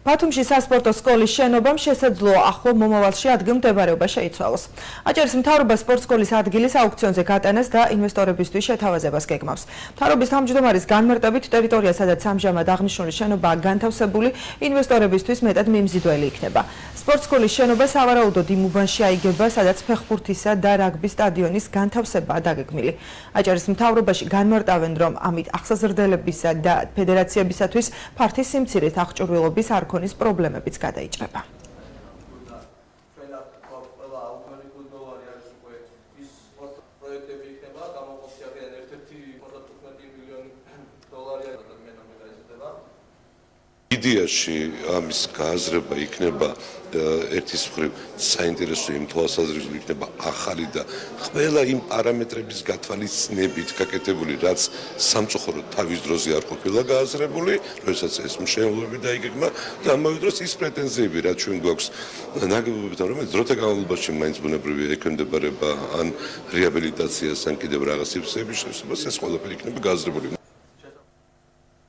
ბათუმში სასპორტო სკოლის შენობამ შესაძლოა ახლო მომავალში ადგილმდებარეობა შეიცვალოს. აჭარის მთავრობა სპორტ სკოლის ადგილის აუქციონზე გატანას და ინვესტორებისთვის შეთავაზებას გეგმავს. მთავრობის თავმჯდომარის განმარტებით ტერიტორია, სადაც ამჟამად აღნიშნული შენობაა განთავსებული, ინვესტორებისთვის მეტად მიმზიდველი იქნება. სპორტ სკოლის შენობა სავარაუდოდ იმ უბანში აიგება, სადაც ფეხბურთისა და რაგბის სტადიონის განთავსებაა დაგეგმილი. აჭარის მთავრობაში განმარტავენ, რომ ამით ახსაზრდელებისა და ფედერაციებისათვის ფართის სიმცირით აღჭურვილობის არქონის პრობლემებიც გადაიჭრება. იდეაში ამის გააზრება იქნება ერთის მხრივ საინტერესო იმ თვალსაზრისით იქნება ახალი და ყველა იმ პარამეტრების გათვალისწინებით გაკეთებული, რაც სამწუხაროდ თავის დროზე არ ყოფილა გააზრებული, როდესაც ეს მშენებლობები დაიგეგმა და ამავე დროს ის პრეტენზიები, რაც ჩვენ გვაქვს ნაგებობებთან, რომელიც დროთა განმავლობაში მაინც ბუნებრივია ექვემდებარება ან რეაბილიტაციას, ან კიდევ რაღაც სიფსების შესაძლებლობას, ეს ყველაფერი იქნება გააზრებული.